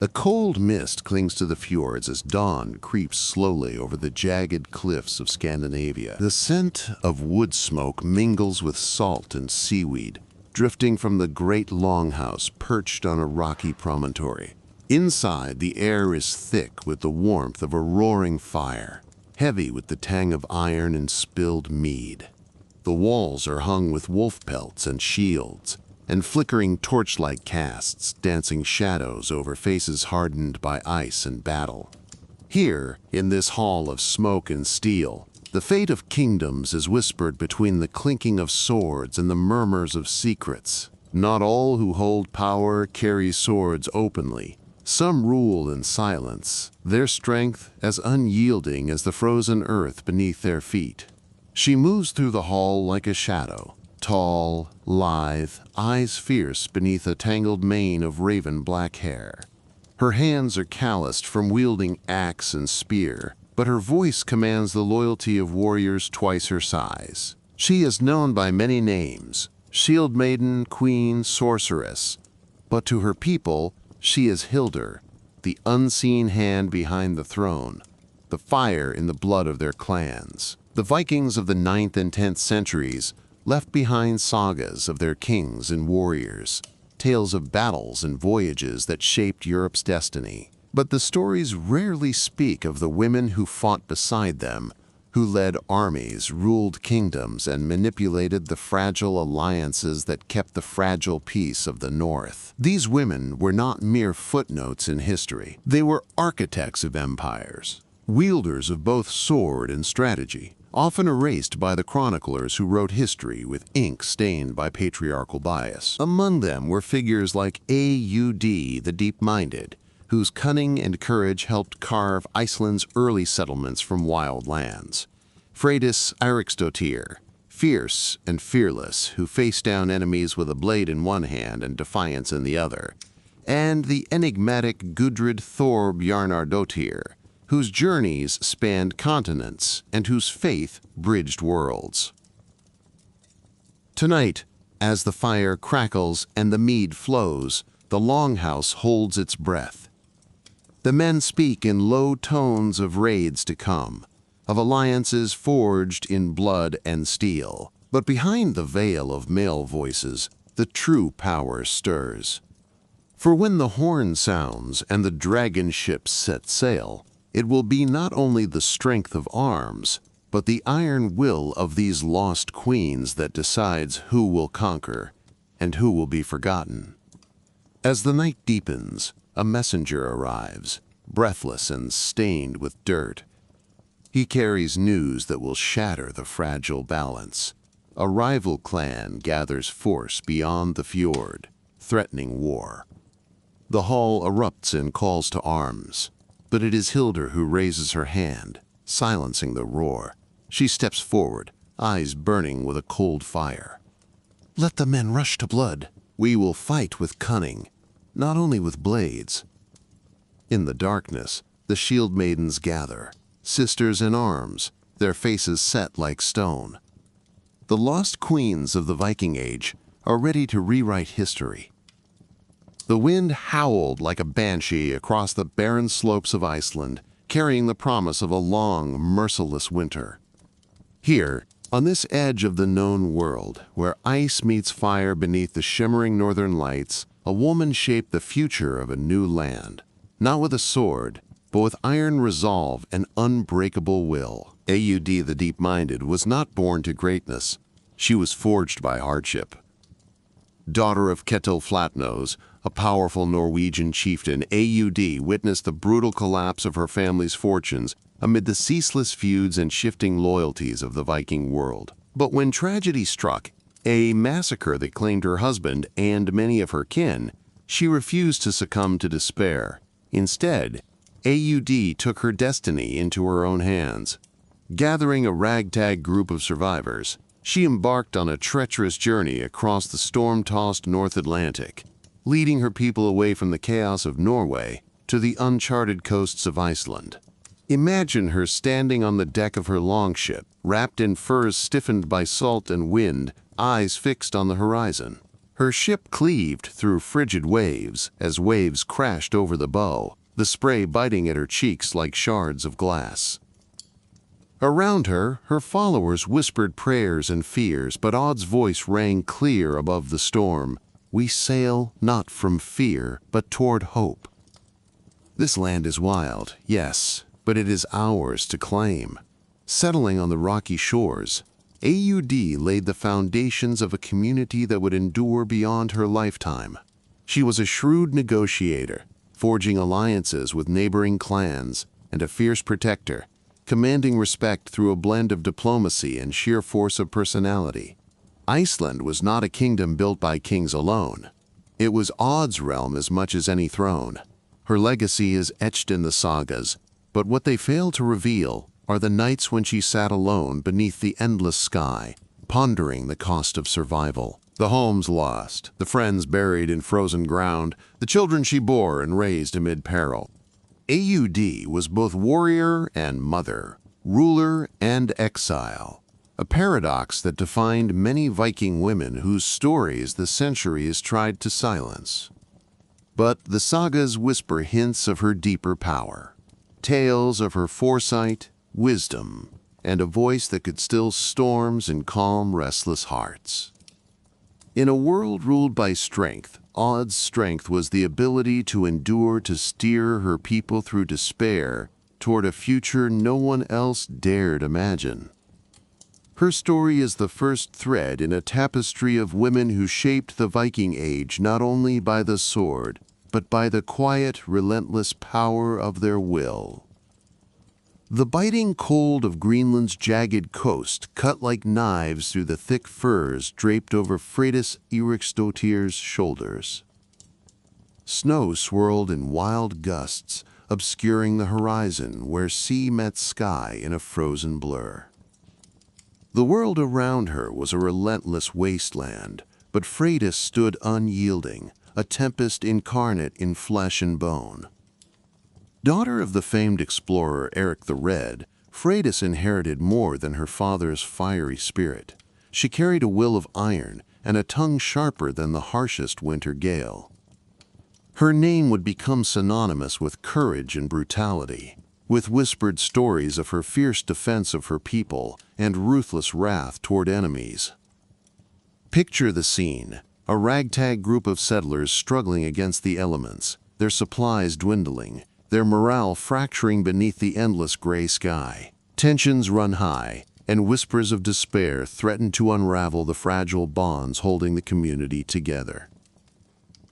A cold mist clings to the fjords as dawn creeps slowly over the jagged cliffs of Scandinavia. The scent of wood smoke mingles with salt and seaweed, drifting from the great longhouse perched on a rocky promontory. Inside, the air is thick with the warmth of a roaring fire, heavy with the tang of iron and spilled mead. The walls are hung with wolf pelts and shields, and flickering torchlight casts dancing shadows over faces hardened by ice and battle. Here, in this hall of smoke and steel, the fate of kingdoms is whispered between the clinking of swords and the murmurs of secrets. Not all who hold power carry swords openly. Some rule in silence, their strength as unyielding as the frozen earth beneath their feet. She moves through the hall like a shadow, tall, lithe, eyes fierce beneath a tangled mane of raven black hair. Her hands are calloused from wielding axe and spear, but her voice commands the loyalty of warriors twice her size. She is known by many names: shield maiden, queen, sorceress. But to her people, she is Hildur, the unseen hand behind the throne, the fire in the blood of their clans. The Vikings of the 9th and 10th centuries left behind sagas of their kings and warriors, tales of battles and voyages that shaped Europe's destiny. But the stories rarely speak of the women who fought beside them, who led armies, ruled kingdoms, and manipulated the fragile alliances that kept the fragile peace of the North. These women were not mere footnotes in history. They were architects of empires, wielders of both sword and strategy, often erased by the chroniclers who wrote history with ink stained by patriarchal bias. Among them were figures like A.U.D. the Deep-Minded, whose cunning and courage helped carve Iceland's early settlements from wild lands. Freydis Eiríksdóttir, fierce and fearless, who faced down enemies with a blade in one hand and defiance in the other. And the enigmatic Gudrid Thorbjarnardóttir, whose journeys spanned continents and whose faith bridged worlds. Tonight, as the fire crackles and the mead flows, the longhouse holds its breath. The men speak in low tones of raids to come, of alliances forged in blood and steel. But behind the veil of male voices, the true power stirs. For when the horn sounds and the dragon ships set sail, it will be not only the strength of arms, but the iron will of these lost queens that decides who will conquer and who will be forgotten. As the night deepens, a messenger arrives, breathless and stained with dirt. He carries news that will shatter the fragile balance. A rival clan gathers force beyond the fjord, threatening war. The hall erupts in calls to arms, but it is Hildur who raises her hand, silencing the roar. She steps forward, eyes burning with a cold fire. "Let the men rush to blood. We will fight with cunning, not only with blades." In the darkness, the shield maidens gather, sisters in arms, their faces set like stone. The lost queens of the Viking Age are ready to rewrite history. The wind howled like a banshee across the barren slopes of Iceland, carrying the promise of a long, merciless winter. Here, on this edge of the known world, where ice meets fire beneath the shimmering northern lights, a woman shaped the future of a new land. Not with a sword, but with iron resolve and unbreakable will. A.U.D. the Deep-Minded was not born to greatness. She was forged by hardship. Daughter of Ketil Flatnose, a powerful Norwegian chieftain, A.U.D. witnessed the brutal collapse of her family's fortunes amid the ceaseless feuds and shifting loyalties of the Viking world. But when tragedy struck, a massacre that claimed her husband and many of her kin, she refused to succumb to despair. Instead, A.U.D. took her destiny into her own hands. Gathering a ragtag group of survivors, she embarked on a treacherous journey across the storm-tossed North Atlantic, leading her people away from the chaos of Norway to the uncharted coasts of Iceland. Imagine her standing on the deck of her longship, wrapped in furs stiffened by salt and wind, eyes fixed on the horizon. Her ship cleaved through frigid waves as waves crashed over the bow, the spray biting at her cheeks like shards of glass. Around her, her followers whispered prayers and fears, but Odd's voice rang clear above the storm. We sail not from fear, but toward hope. This land is wild, yes, but it is ours to claim. Settling on the rocky shores, AUD laid the foundations of a community that would endure beyond her lifetime. She was a shrewd negotiator, forging alliances with neighboring clans, and a fierce protector, commanding respect through a blend of diplomacy and sheer force of personality. Iceland was not a kingdom built by kings alone. It was Odd's realm as much as any throne. Her legacy is etched in the sagas, but what they fail to reveal are the nights when she sat alone beneath the endless sky, pondering the cost of survival. The homes lost, the friends buried in frozen ground, the children she bore and raised amid peril. AUD was both warrior and mother, ruler and exile, a paradox that defined many Viking women whose stories the centuries tried to silence. But the sagas whisper hints of her deeper power, tales of her foresight, wisdom, and a voice that could still storms and calm restless hearts. In a world ruled by strength, Odd's strength was the ability to endure to steer her people through despair toward a future no one else dared imagine. Her story is the first thread in a tapestry of women who shaped the Viking Age not only by the sword, but by the quiet, relentless power of their will. The biting cold of Greenland's jagged coast cut like knives through the thick furs draped over Freydis Eiríksdóttir's shoulders. Snow swirled in wild gusts, obscuring the horizon where sea met sky in a frozen blur. The world around her was a relentless wasteland, but Freydis stood unyielding, a tempest incarnate in flesh and bone. Daughter of the famed explorer Eric the Red, Freydis inherited more than her father's fiery spirit. She carried a will of iron and a tongue sharper than the harshest winter gale. Her name would become synonymous with courage and brutality, with whispered stories of her fierce defense of her people and ruthless wrath toward enemies. Picture the scene: a ragtag group of settlers struggling against the elements, their supplies dwindling, their morale fracturing beneath the endless gray sky. Tensions run high, and whispers of despair threaten to unravel the fragile bonds holding the community together.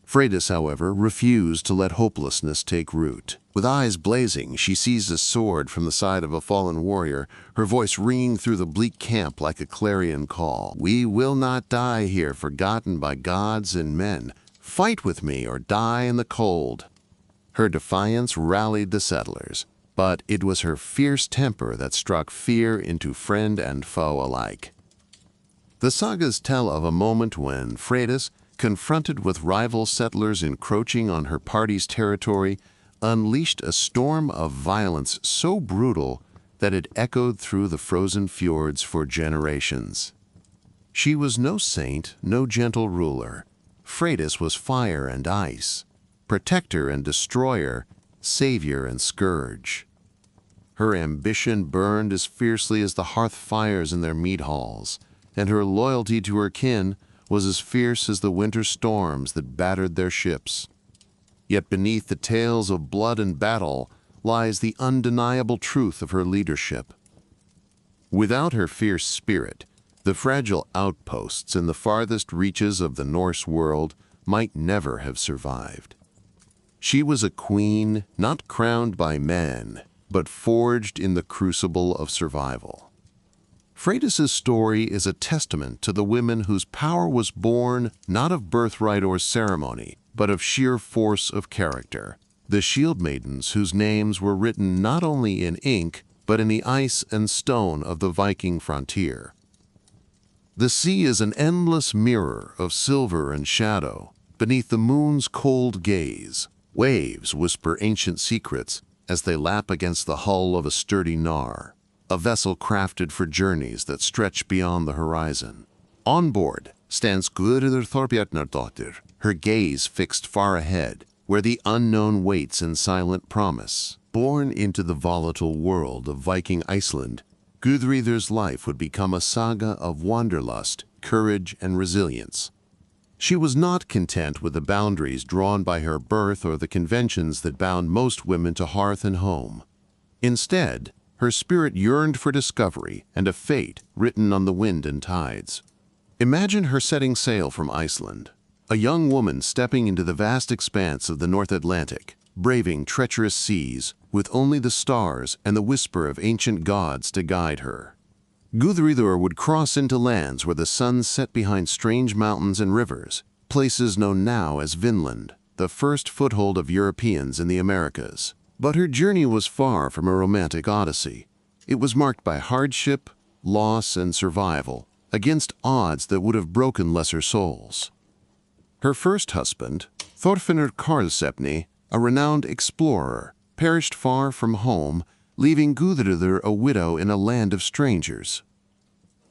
Freydis, however, refused to let hopelessness take root. With eyes blazing, she seized a sword from the side of a fallen warrior, her voice ringing through the bleak camp like a clarion call. "We will not die here, forgotten by gods and men. Fight with me or die in the cold." Her defiance rallied the settlers, but it was her fierce temper that struck fear into friend and foe alike. The sagas tell of a moment when Freydis, confronted with rival settlers encroaching on her party's territory, unleashed a storm of violence so brutal that it echoed through the frozen fjords for generations. She was no saint, no gentle ruler. Freydis was fire and ice, protector and destroyer, savior and scourge. Her ambition burned as fiercely as the hearth fires in their mead halls, and her loyalty to her kin was as fierce as the winter storms that battered their ships. Yet beneath the tales of blood and battle lies the undeniable truth of her leadership. Without her fierce spirit, the fragile outposts in the farthest reaches of the Norse world might never have survived. She was a queen not crowned by men, but forged in the crucible of survival. Freydis' story is a testament to the women whose power was born not of birthright or ceremony, but of sheer force of character. The shieldmaidens whose names were written not only in ink, but in the ice and stone of the Viking frontier. The sea is an endless mirror of silver and shadow beneath the moon's cold gaze. Waves whisper ancient secrets as they lap against the hull of a sturdy gnar, a vessel crafted for journeys that stretch beyond the horizon. On board, stands Guðrúður Þorbjarnardóttir, her gaze fixed far ahead, where the unknown waits in silent promise. Born into the volatile world of Viking Iceland, Guðrúður's life would become a saga of wanderlust, courage, and resilience. She was not content with the boundaries drawn by her birth or the conventions that bound most women to hearth and home. Instead, her spirit yearned for discovery and a fate written on the wind and tides. Imagine her setting sail from Iceland, a young woman stepping into the vast expanse of the North Atlantic, braving treacherous seas with only the stars and the whisper of ancient gods to guide her. Guðrúður would cross into lands where the sun set behind strange mountains and rivers, places known now as Vinland, the first foothold of Europeans in the Americas. But her journey was far from a romantic odyssey. It was marked by hardship, loss, and survival, against odds that would have broken lesser souls. Her first husband, Þorfinnur Karlsefni, a renowned explorer, perished far from home, leaving Guðrúður a widow in a land of strangers.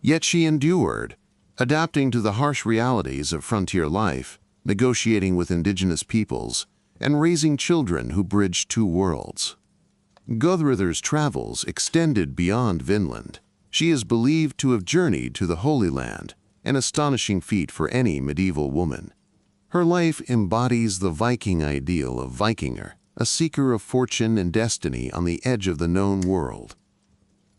Yet she endured, adapting to the harsh realities of frontier life, negotiating with indigenous peoples, and raising children who bridged two worlds. Guðrúður's travels extended beyond Vinland. She is believed to have journeyed to the Holy Land, an astonishing feat for any medieval woman. Her life embodies the Viking ideal of Vikinger, a seeker of fortune and destiny on the edge of the known world.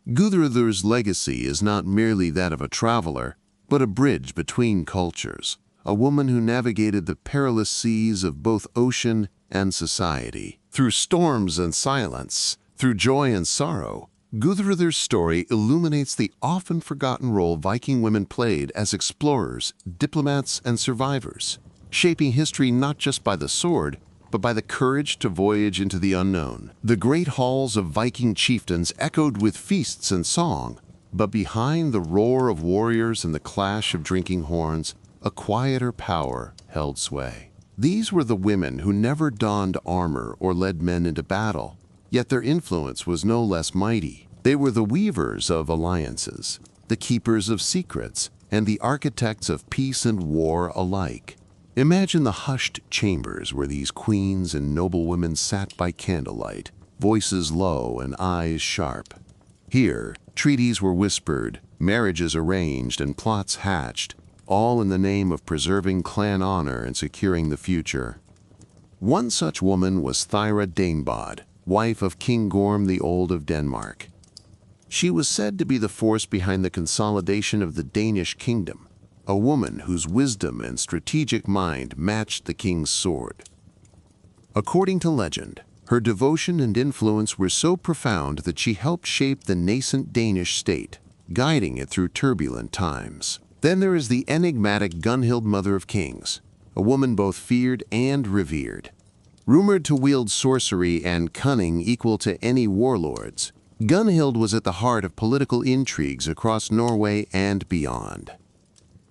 Guðrúður's legacy is not merely that of a traveler, but a bridge between cultures, a woman who navigated the perilous seas of both ocean and society. Through storms and silence, through joy and sorrow, Guðrúður's story illuminates the often forgotten role Viking women played as explorers, diplomats, and survivors, shaping history not just by the sword, but by the courage to voyage into the unknown. The great halls of Viking chieftains echoed with feasts and song, but behind the roar of warriors and the clash of drinking horns, a quieter power held sway. These were the women who never donned armor or led men into battle, yet their influence was no less mighty. They were the weavers of alliances, the keepers of secrets, and the architects of peace and war alike. Imagine the hushed chambers where these queens and noblewomen sat by candlelight, voices low and eyes sharp. Here, treaties were whispered, marriages arranged, and plots hatched, all in the name of preserving clan honor and securing the future. One such woman was Thyra Danebod, wife of King Gorm the Old of Denmark. She was said to be the force behind the consolidation of the Danish kingdom, a woman whose wisdom and strategic mind matched the king's sword. According to legend, her devotion and influence were so profound that she helped shape the nascent Danish state, guiding it through turbulent times. Then there is the enigmatic Gunhild, Mother of Kings, a woman both feared and revered. Rumored to wield sorcery and cunning equal to any warlords, Gunhild was at the heart of political intrigues across Norway and beyond.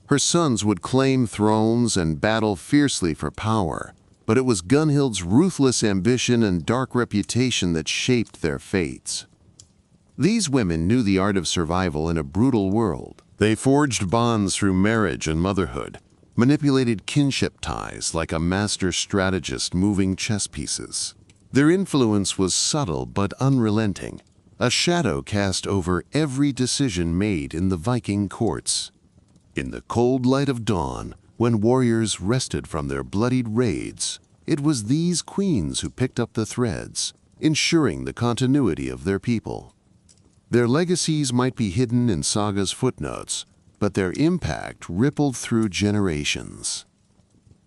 Her sons would claim thrones and battle fiercely for power, but it was Gunhild's ruthless ambition and dark reputation that shaped their fates. These women knew the art of survival in a brutal world. They forged bonds through marriage and motherhood, manipulated kinship ties like a master strategist moving chess pieces. Their influence was subtle but unrelenting, a shadow cast over every decision made in the Viking courts. In the cold light of dawn, when warriors rested from their bloodied raids, it was these queens who picked up the threads, ensuring the continuity of their people. Their legacies might be hidden in saga's footnotes, but their impact rippled through generations.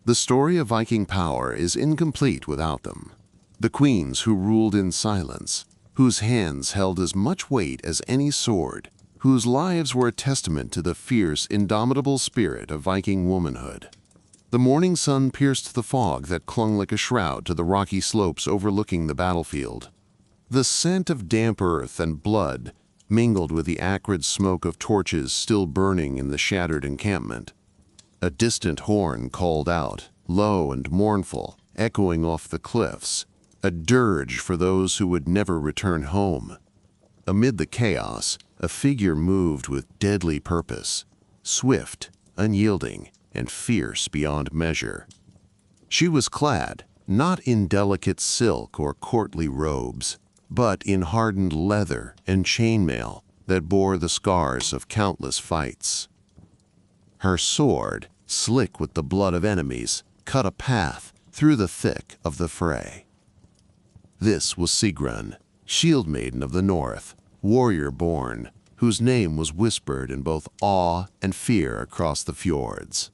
The story of Viking power is incomplete without them. The queens who ruled in silence, whose hands held as much weight as any sword, whose lives were a testament to the fierce, indomitable spirit of Viking womanhood. The morning sun pierced the fog that clung like a shroud to the rocky slopes overlooking the battlefield. The scent of damp earth and blood mingled with the acrid smoke of torches still burning in the shattered encampment. A distant horn called out, low and mournful, echoing off the cliffs, a dirge for those who would never return home. Amid the chaos, a figure moved with deadly purpose, swift, unyielding, and fierce beyond measure. She was clad not in delicate silk or courtly robes, but in hardened leather and chainmail that bore the scars of countless fights. Her sword, slick with the blood of enemies, cut a path through the thick of the fray. This was Sigrun, shield maiden of the north, warrior born, whose name was whispered in both awe and fear across the fjords.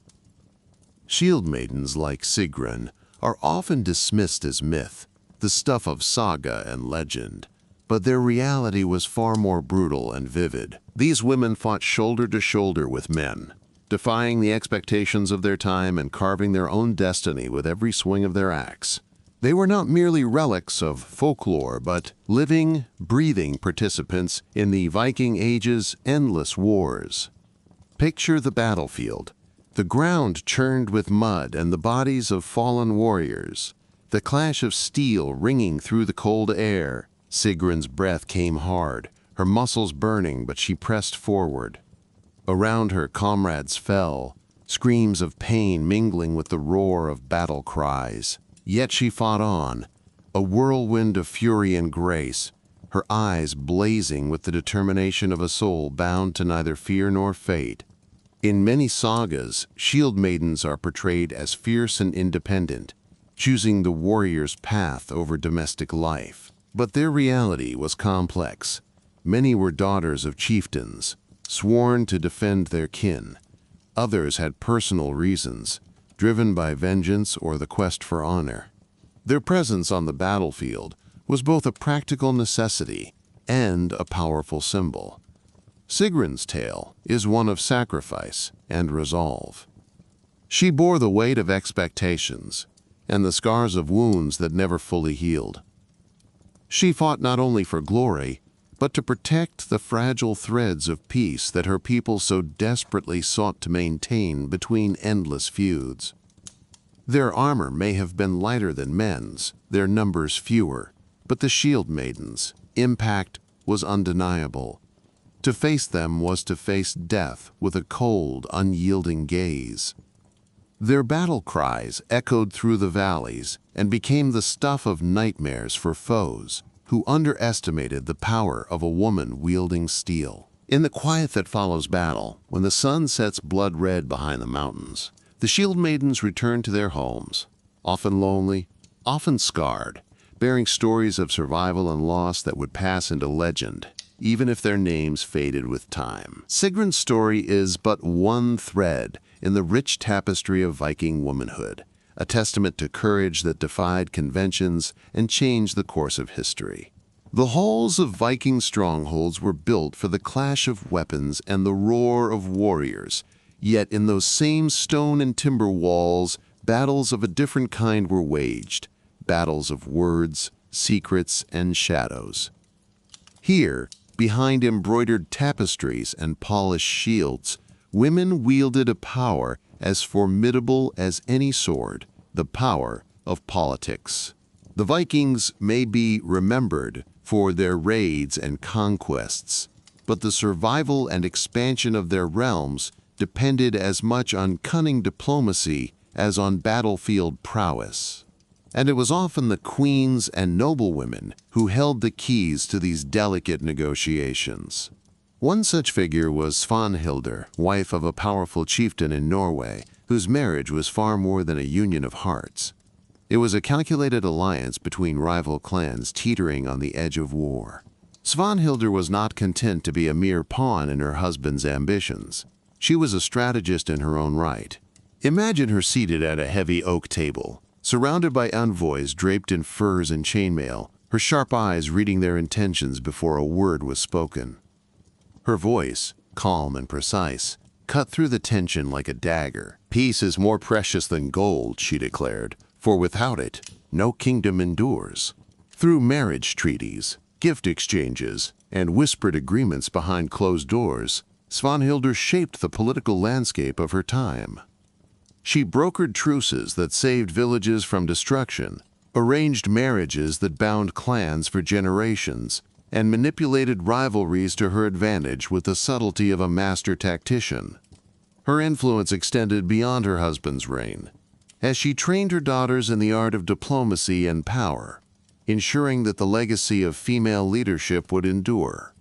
Shield maidens like Sigrun are often dismissed as myth, the stuff of saga and legend, but their reality was far more brutal and vivid. These women fought shoulder to shoulder with men, defying the expectations of their time and carving their own destiny with every swing of their axe. They were not merely relics of folklore, but living, breathing participants in the Viking Age's endless wars. Picture the battlefield, the ground churned with mud and the bodies of fallen warriors, the clash of steel ringing through the cold air. Sigrun's breath came hard, her muscles burning, but she pressed forward. Around her, comrades fell, screams of pain mingling with the roar of battle cries. Yet she fought on, a whirlwind of fury and grace, her eyes blazing with the determination of a soul bound to neither fear nor fate. In many sagas, shield maidens are portrayed as fierce and independent, choosing the warrior's path over domestic life. But their reality was complex. Many were daughters of chieftains, sworn to defend their kin. Others had personal reasons, driven by vengeance or the quest for honor. Their presence on the battlefield was both a practical necessity and a powerful symbol. Sigrun's tale is one of sacrifice and resolve. She bore the weight of expectations and the scars of wounds that never fully healed. She fought not only for glory, but to protect the fragile threads of peace that her people so desperately sought to maintain between endless feuds. Their armor may have been lighter than men's, their numbers fewer, but the shield maidens' impact was undeniable. To face them was to face death with a cold, unyielding gaze. Their battle cries echoed through the valleys and became the stuff of nightmares for foes who underestimated the power of a woman wielding steel. In the quiet that follows battle, when the sun sets blood red behind the mountains, the shield maidens return to their homes, often lonely, often scarred, bearing stories of survival and loss that would pass into legend, even if their names faded with time. Sigrun's story is but one thread in the rich tapestry of Viking womanhood, a testament to courage that defied conventions and changed the course of history. The halls of Viking strongholds were built for the clash of weapons and the roar of warriors, yet in those same stone and timber walls, battles of a different kind were waged, battles of words, secrets, and shadows. Here, behind embroidered tapestries and polished shields, women wielded a power as formidable as any sword, the power of politics. The Vikings may be remembered for their raids and conquests, but the survival and expansion of their realms depended as much on cunning diplomacy as on battlefield prowess. And it was often the queens and noblewomen who held the keys to these delicate negotiations. One such figure was Svanhildr, wife of a powerful chieftain in Norway, whose marriage was far more than a union of hearts. It was a calculated alliance between rival clans teetering on the edge of war. Svanhildr was not content to be a mere pawn in her husband's ambitions. She was a strategist in her own right. Imagine her seated at a heavy oak table, surrounded by envoys draped in furs and chainmail, her sharp eyes reading their intentions before a word was spoken. Her voice, calm and precise, cut through the tension like a dagger. "Peace is more precious than gold," she declared, "for without it, no kingdom endures." Through marriage treaties, gift exchanges, and whispered agreements behind closed doors, Svanhildr shaped the political landscape of her time. She brokered truces that saved villages from destruction, arranged marriages that bound clans for generations, and manipulated rivalries to her advantage with the subtlety of a master tactician. Her influence extended beyond her husband's reign, as she trained her daughters in the art of diplomacy and power, ensuring that the legacy of female leadership would endure.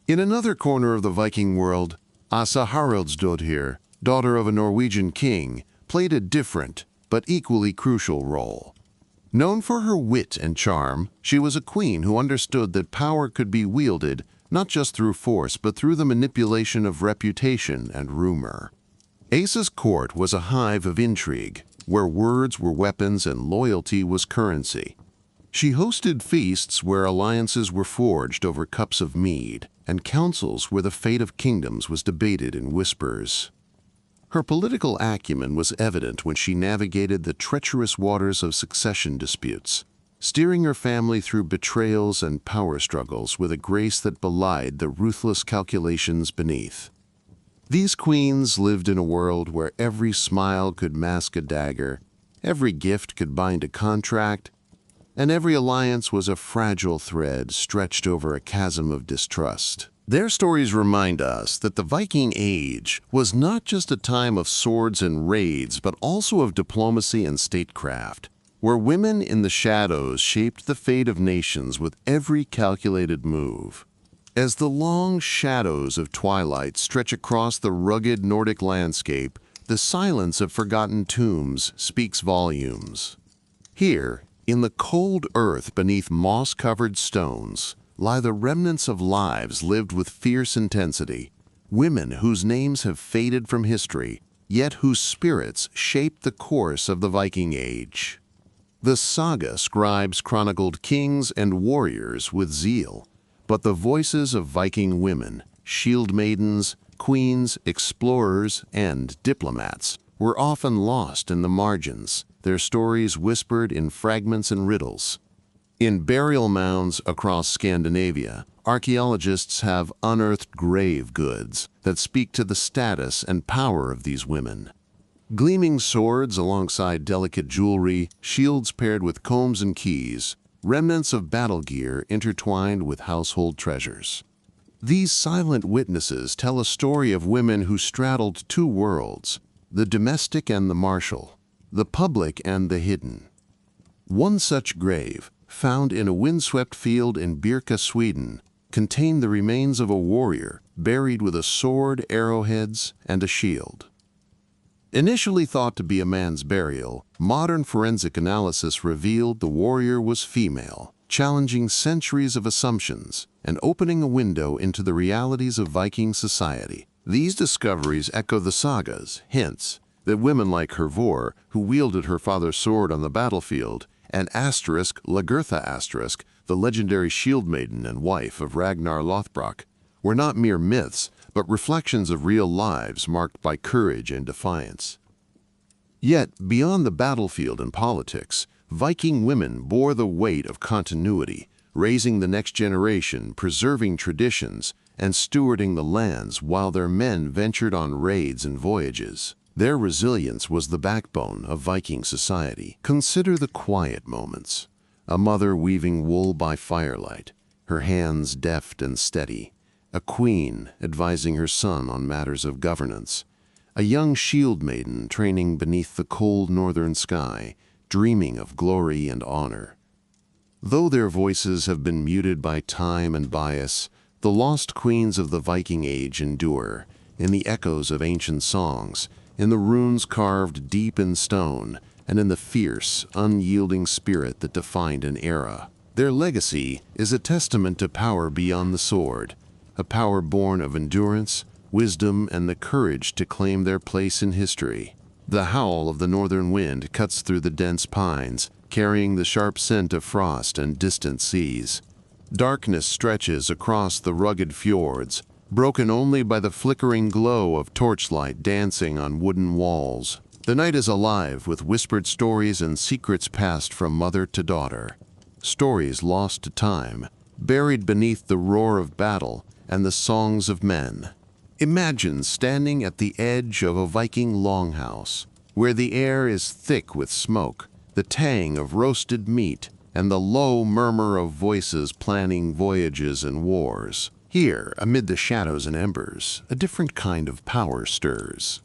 In another corner of the Viking world, Asa Haraldsdottir, daughter of a Norwegian king, played a different but equally crucial role. Known for her wit and charm, she was a queen who understood that power could be wielded not just through force but through the manipulation of reputation and rumor. Asa's court was a hive of intrigue, where words were weapons and loyalty was currency. She hosted feasts where alliances were forged over cups of mead, and councils where the fate of kingdoms was debated in whispers. Her political acumen was evident when she navigated the treacherous waters of succession disputes, steering her family through betrayals and power struggles with a grace that belied the ruthless calculations beneath. These queens lived in a world where every smile could mask a dagger, every gift could bind a contract, and every alliance was a fragile thread stretched over a chasm of distrust. Their stories remind us that the Viking Age was not just a time of swords and raids, but also of diplomacy and statecraft, where women in the shadows shaped the fate of nations with every calculated move. As the long shadows of twilight stretch across the rugged Nordic landscape, the silence of forgotten tombs speaks volumes. Here, in the cold earth beneath moss-covered stones, lie the remnants of lives lived with fierce intensity, women whose names have faded from history, yet whose spirits shaped the course of the Viking Age. The saga scribes chronicled kings and warriors with zeal, but the voices of Viking women, shieldmaidens, queens, explorers, and diplomats were often lost in the margins, their stories whispered in fragments and riddles. In burial mounds across Scandinavia, archaeologists have unearthed grave goods that speak to the status and power of these women. Gleaming swords alongside delicate jewelry, shields paired with combs and keys, remnants of battle gear intertwined with household treasures. These silent witnesses tell a story of women who straddled two worlds, the domestic and the martial, the public and the hidden. One such grave, found in a windswept field in Birka, Sweden, contained the remains of a warrior buried with a sword, arrowheads, and a shield. Initially thought to be a man's burial, modern forensic analysis revealed the warrior was female, challenging centuries of assumptions and opening a window into the realities of Viking society. These discoveries echo the sagas, hints that women like Hervor, who wielded her father's sword on the battlefield, and Lagertha, the legendary shield maiden and wife of Ragnar Lothbrok, were not mere myths, but reflections of real lives marked by courage and defiance. Yet, beyond the battlefield and politics, Viking women bore the weight of continuity, raising the next generation, preserving traditions, and stewarding the lands while their men ventured on raids and voyages. Their resilience was the backbone of Viking society. Consider the quiet moments. A mother weaving wool by firelight, her hands deft and steady. A queen advising her son on matters of governance. A young shield maiden training beneath the cold northern sky, dreaming of glory and honor. Though their voices have been muted by time and bias, the lost queens of the Viking Age endure, in the echoes of ancient songs, in the runes carved deep in stone, and in the fierce, unyielding spirit that defined an era. Their legacy is a testament to power beyond the sword, a power born of endurance, wisdom, and the courage to claim their place in history. The howl of the northern wind cuts through the dense pines, carrying the sharp scent of frost and distant seas. Darkness stretches across the rugged fjords, broken only by the flickering glow of torchlight dancing on wooden walls. The night is alive with whispered stories and secrets passed from mother to daughter. Stories lost to time, buried beneath the roar of battle and the songs of men. Imagine standing at the edge of a Viking longhouse, where the air is thick with smoke, the tang of roasted meat, and the low murmur of voices planning voyages and wars. Here, amid the shadows and embers, a different kind of power stirs.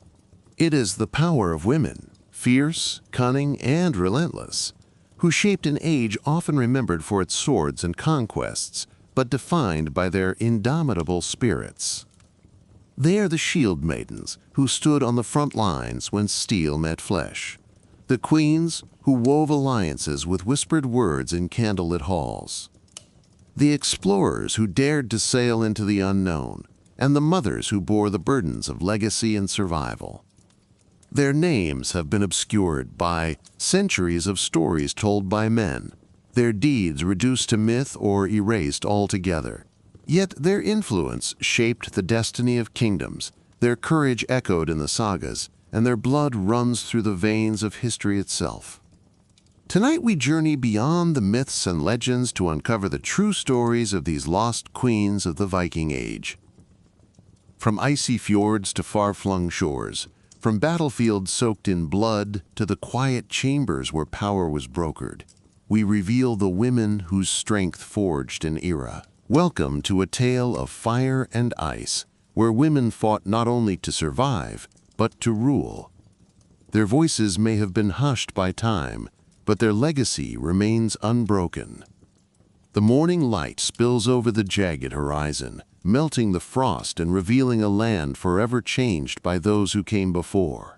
It is the power of women, fierce, cunning, and relentless, who shaped an age often remembered for its swords and conquests, but defined by their indomitable spirits. They are the shield maidens who stood on the front lines when steel met flesh, the queens who wove alliances with whispered words in candlelit halls, the explorers who dared to sail into the unknown, and the mothers who bore the burdens of legacy and survival. Their names have been obscured by centuries of stories told by men, their deeds reduced to myth or erased altogether. Yet their influence shaped the destiny of kingdoms, their courage echoed in the sagas, and their blood runs through the veins of history itself. Tonight we journey beyond the myths and legends to uncover the true stories of these lost queens of the Viking Age. From icy fjords to far-flung shores, from battlefields soaked in blood to the quiet chambers where power was brokered, we reveal the women whose strength forged an era. Welcome to a tale of fire and ice, where women fought not only to survive, but to rule. Their voices may have been hushed by time, but their legacy remains unbroken. The morning light spills over the jagged horizon, melting the frost and revealing a land forever changed by those who came before.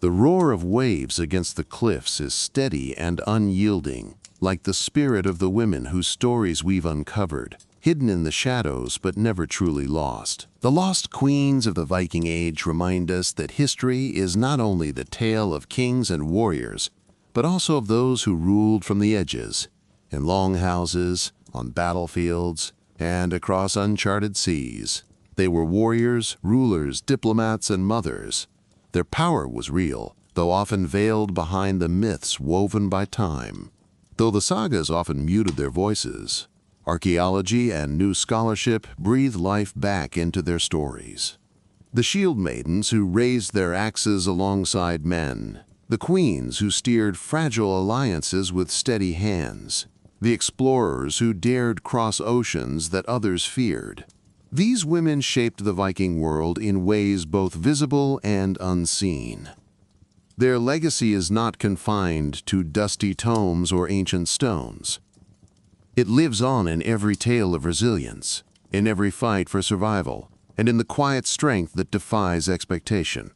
The roar of waves against the cliffs is steady and unyielding, like the spirit of the women whose stories we've uncovered, hidden in the shadows but never truly lost. The lost queens of the Viking Age remind us that history is not only the tale of kings and warriors, but also of those who ruled from the edges, in longhouses, on battlefields, and across uncharted seas. They were warriors, rulers, diplomats, and mothers. Their power was real, though often veiled behind the myths woven by time. Though the sagas often muted their voices, archaeology and new scholarship breathed life back into their stories. The shield maidens who raised their axes alongside men, the queens who steered fragile alliances with steady hands, the explorers who dared cross oceans that others feared. These women shaped the Viking world in ways both visible and unseen. Their legacy is not confined to dusty tomes or ancient stones. It lives on in every tale of resilience, in every fight for survival, and in the quiet strength that defies expectation.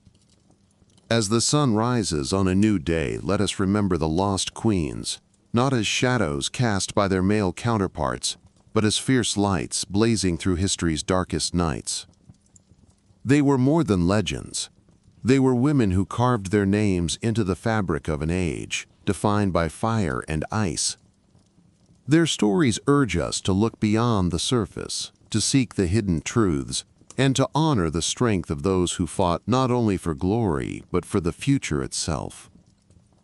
As the sun rises on a new day, let us remember the lost queens, not as shadows cast by their male counterparts, but as fierce lights blazing through history's darkest nights. They were more than legends. They were women who carved their names into the fabric of an age, defined by fire and ice. Their stories urge us to look beyond the surface, to seek the hidden truths, and to honor the strength of those who fought not only for glory, but for the future itself.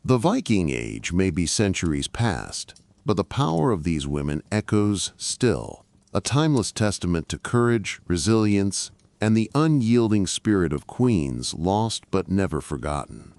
The Viking Age may be centuries past, but the power of these women echoes still, a timeless testament to courage, resilience, and the unyielding spirit of queens lost but never forgotten.